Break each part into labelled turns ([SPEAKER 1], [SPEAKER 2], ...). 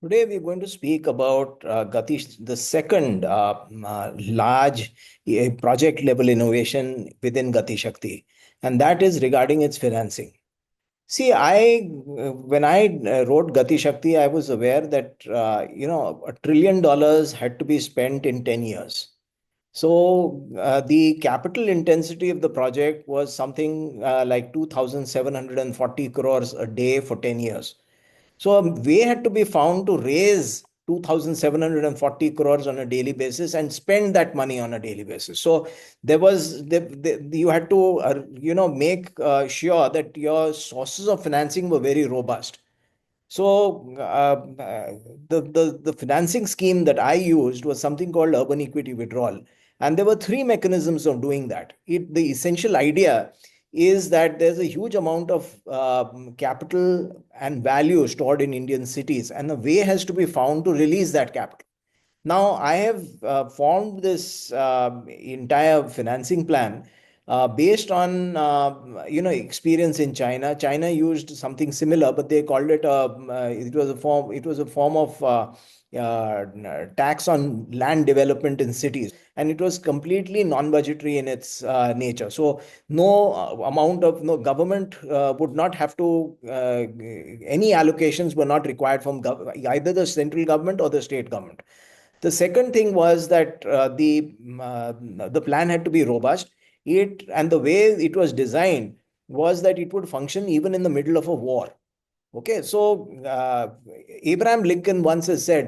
[SPEAKER 1] Today, we're going to speak about Gati, the second large project level innovation within Gati Shakti, and that is regarding its financing. See, when I wrote Gati Shakti, I was aware that $1 trillion had to be spent in 10 years. So the capital intensity of the project was something like 2,740 crores a day for 10 years. So a way had to be found to raise 2,740 crores on a daily basis and spend that money on a daily basis. So you had to make sure that your sources of financing were very robust. So the financing scheme that I used was something called Urban Equity Withdrawal, and there were three mechanisms of doing that. The essential idea is that there's a huge amount of capital and value stored in Indian cities, and a way has to be found to release that capital. Now, I have formed this entire financing plan based on experience in China. China used something similar, but they called it it was a form of tax on land development in cities, and it was completely non-budgetary in its nature. So no no government would not have to any allocations were not required from either the central government or the state government. The second thing was that the plan had to be robust. And the way it was designed was that it would function even in the middle of a war. Okay, so Abraham Lincoln once has said,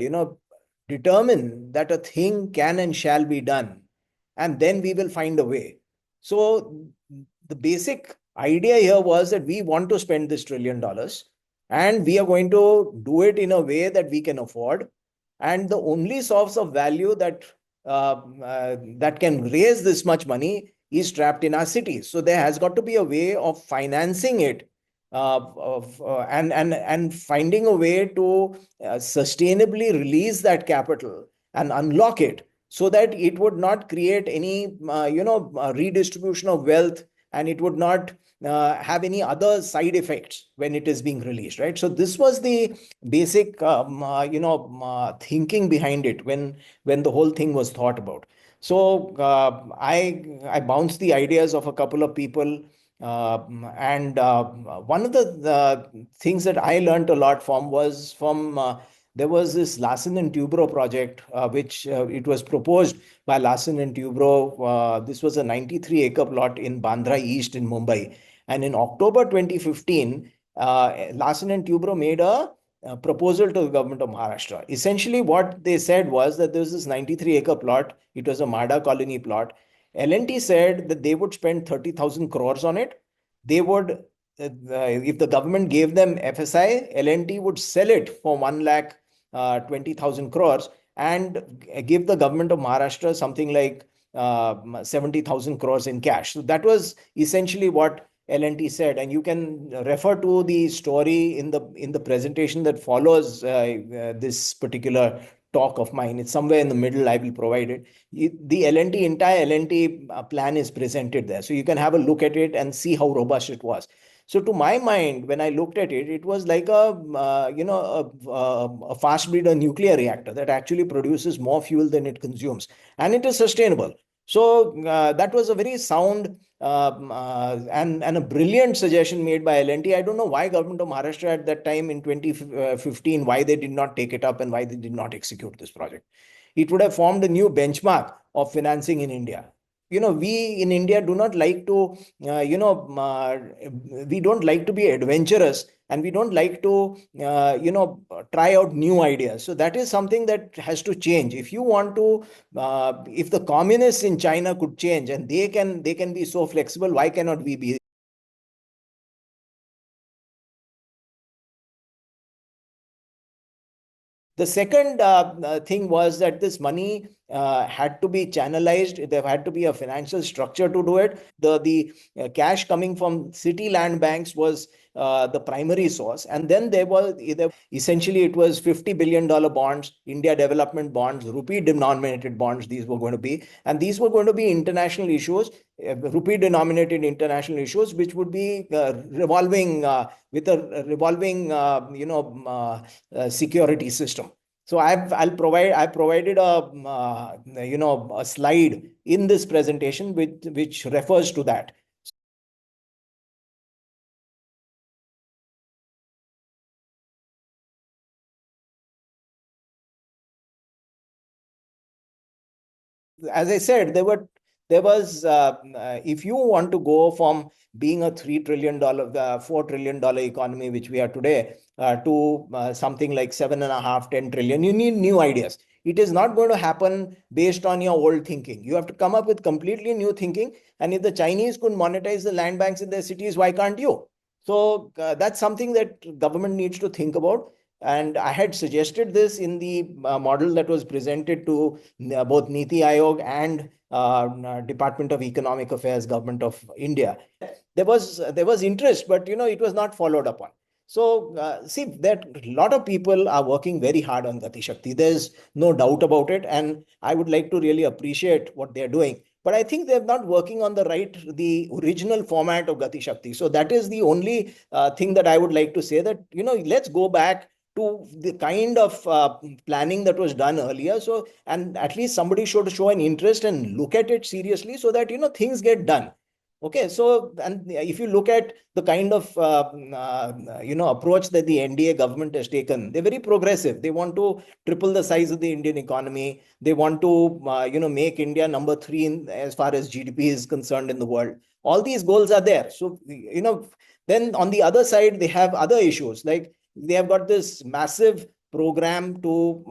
[SPEAKER 1] determine that a thing can and shall be done, and then we will find a way. So the basic idea here was that we want to spend this $1 trillion, and we are going to do it in a way that we can afford. And the only source of value that can raise this much money is trapped in our cities. So there has got to be a way of financing it and finding a way to sustainably release that capital and unlock it so that it would not create any redistribution of wealth, and it would not have any other side effects when it is being released, right? So this was the basic thinking behind it when the whole thing was thought about. So I bounced the ideas of a couple of people, and one of the things that I learned a lot from was from there was this Larsen and Toubro project, which it was proposed by Larsen and Toubro. This was a 93-acre plot in Bandra East in Mumbai. And in October 2015, Larsen and Toubro made a proposal to the government of Maharashtra. Essentially, what they said was that there was this 93-acre plot. It was a Mada colony plot. L&T said that they would spend 30,000 crores on it. They would, if the government gave them FSI, L&T would sell it for 1 lakh 20,000 crores and give the government of Maharashtra something like 70,000 crores in cash. So that was essentially what L&T said, and you can refer to the story in the presentation that follows this particular talk of mine. It's somewhere in the middle. I will provide it. The L&T entire L&T plan is presented there, so you can have a look at it and see how robust it was. So to my mind, when I looked at it, it was like a fast breeder nuclear reactor that actually produces more fuel than it consumes, and it is sustainable. So that was a very sound and a brilliant suggestion made by L&T. I don't know why government of Maharashtra at that time in 2015, why they did not take it up and why they did not execute this project. It would have formed a new benchmark of financing in India. We in India do not like to, we don't like to be adventurous, and we don't like to, try out new ideas. So that is something that has to change. If you want to, if the communists in China could change and they can be so flexible, why cannot we be? The second thing was that this money had to be channelized. There had to be a financial structure to do it. The cash coming from city land banks was the primary source, and then there was essentially it was $50 billion bonds, India development bonds, rupee denominated bonds. These were going to be, and these were going to be international issues, rupee denominated international issues, which would be revolving with a revolving security system. So I provided a slide in this presentation which refers to that. As I said, there was if you want to go from being a $3 trillion, $4 trillion economy, which we are today, to something like 7.5, 10 trillion, you need new ideas. It is not going to happen based on your old thinking. You have to come up with completely new thinking. And if the Chinese could monetize the land banks in their cities, why can't you? So that's something that government needs to think about. And I had suggested this in the model that was presented to both Niti Aayog and Department of Economic Affairs, Government of India. There was interest, but it was not followed upon. So see that a lot of people are working very hard on Gati Shakti. There's no doubt about it, and I would like to really appreciate what they're doing. But I think they're not working on the original format of Gati Shakti. So that is the only thing that I would like to say, that let's go back to the kind of planning that was done earlier. So, and at least somebody should show an interest and look at it seriously, so that things get done. Okay, so, and if you look at the kind of approach that the NDA government has taken, they're very progressive. They want to triple the size of the Indian economy. They want to make India number 3 as far as GDP is concerned in the world. All these goals are there. So then on the other side, they have other issues, like they have got this massive program to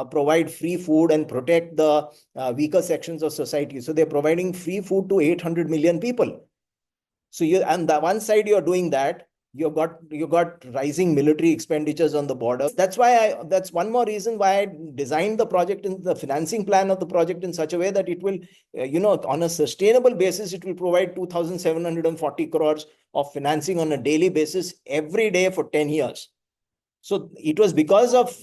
[SPEAKER 1] provide free food and protect the weaker sections of society. So they're providing free food to 800 million people. So you, and the one side you're doing that, you got rising military expenditures on the border. That's one more reason why I designed the project, in the financing plan of the project, in such a way that it will on a sustainable basis, it will provide 2,740 crores of financing on a daily basis every day for 10 years. So it was because of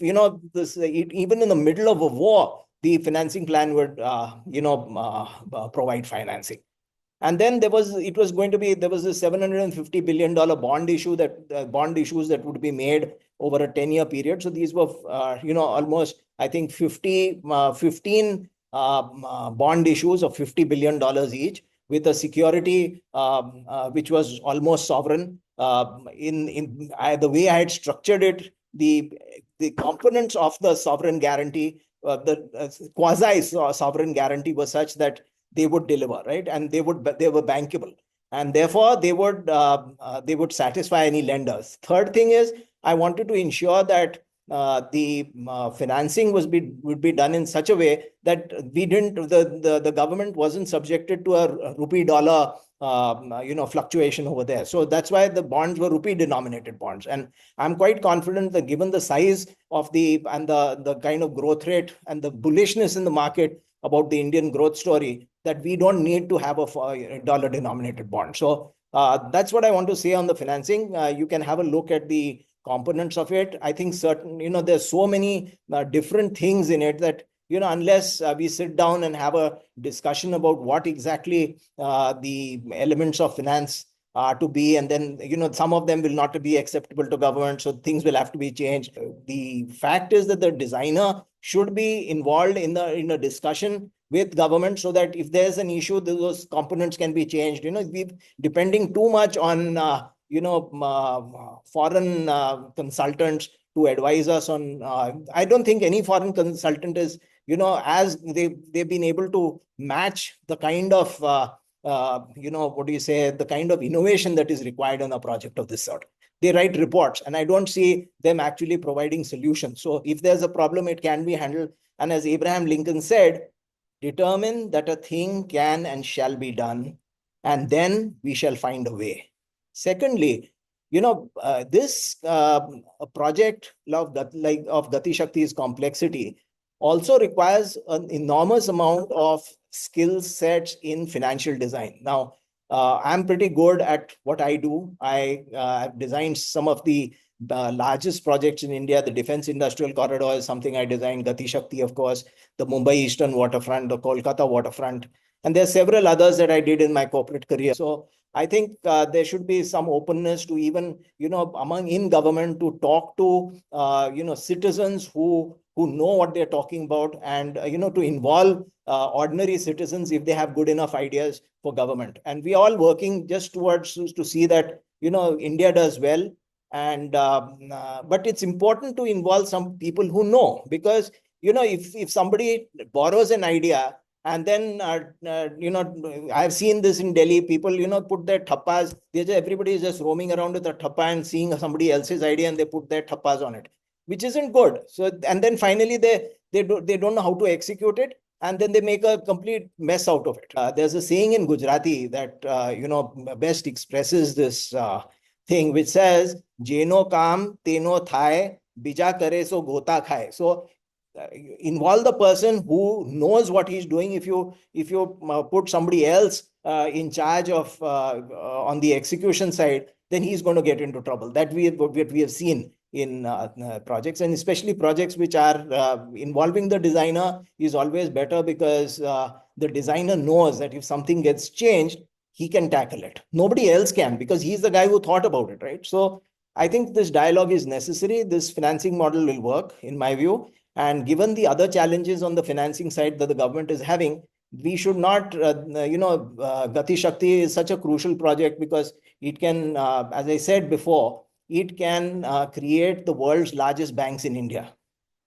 [SPEAKER 1] this, even in the middle of a war, the financing plan would provide financing. And then there was a $750 billion bond issues that would be made over a 10-year period. So these were almost, I think, 15 bond issues of $50 billion each, with a security which was almost sovereign. The way I had structured it, the components of the sovereign guarantee, the quasi sovereign guarantee, was such that they would deliver, right? And they were bankable, and therefore they would satisfy any lenders. Third thing is, I wanted to ensure that the financing would be done in such a way that the government wasn't subjected to a rupee dollar fluctuation over there. So that's why the bonds were rupee denominated bonds. And I'm quite confident that, given the size of the kind of growth rate and the bullishness in the market about the Indian growth story, that we don't need to have a dollar denominated bond. So that's what I want to say on the financing. You can have a look at the components of it. I think there's so many different things in it that, unless we sit down and have a discussion about what exactly the elements of finance are to be, and then, some of them will not be acceptable to government, so things will have to be changed. The fact is that the designer should be involved in a discussion with government, so that if there's an issue, those components can be changed. We're depending too much on foreign consultants to advise us on. I don't think any foreign consultant is, as they've been able to match the kind of the kind of innovation that is required on a project of this sort. They write reports, and I don't see them actually providing solutions. So if there's a problem, it can be handled. And as Abraham Lincoln said, determine that a thing can and shall be done, and then we shall find a way. Secondly, this project of Gati Shakti's complexity also requires an enormous amount of skill sets in financial design. Now, I'm pretty good at what I do. I've designed some of the largest projects in India. The Defense Industrial Corridor is something I designed. Gati Shakti, of course, the Mumbai Eastern Waterfront, the Kolkata Waterfront, and there are several others that I did in my corporate career. So I think there should be some openness to even, among in government to talk to, citizens who know what they're talking about, and, to involve ordinary citizens if they have good enough ideas for government. And we are all working just towards to see that, India does well. And but it's important to involve some people who know, because, if somebody borrows an idea and then, I've seen this in Delhi. People, put their thappas. Everybody is just roaming around with a thappa and seeing somebody else's idea, and they put their thappas on it, which isn't good. So, and then finally they don't know how to execute it, and then they make a complete mess out of it. There's a saying in Gujarati that, best expresses this thing, which says, "Jeno kam teno thai, bija kare so gota khai." So involve the person who knows what he's doing. If you put somebody else in charge of on the execution side, then he's going to get into trouble. That what we have seen in projects, and especially projects which are involving the designer is always better, because the designer knows that if something gets changed, he can tackle it. Nobody else can, because he's the guy who thought about it, right? So I think this dialogue is necessary. This financing model will work, in my view. And given the other challenges on the financing side that the government is having, we should not, Gati Shakti is such a crucial project, because it can, as I said before, it can create the world's largest banks in India.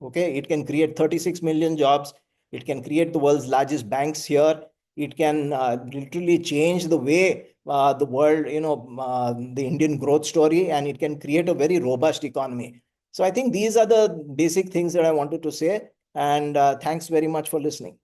[SPEAKER 1] Okay, it can create 36 million jobs. It can create the world's largest banks here. It can literally change the way the world, the Indian growth story, and it can create a very robust economy. So I think these are the basic things that I wanted to say. And thanks very much for listening.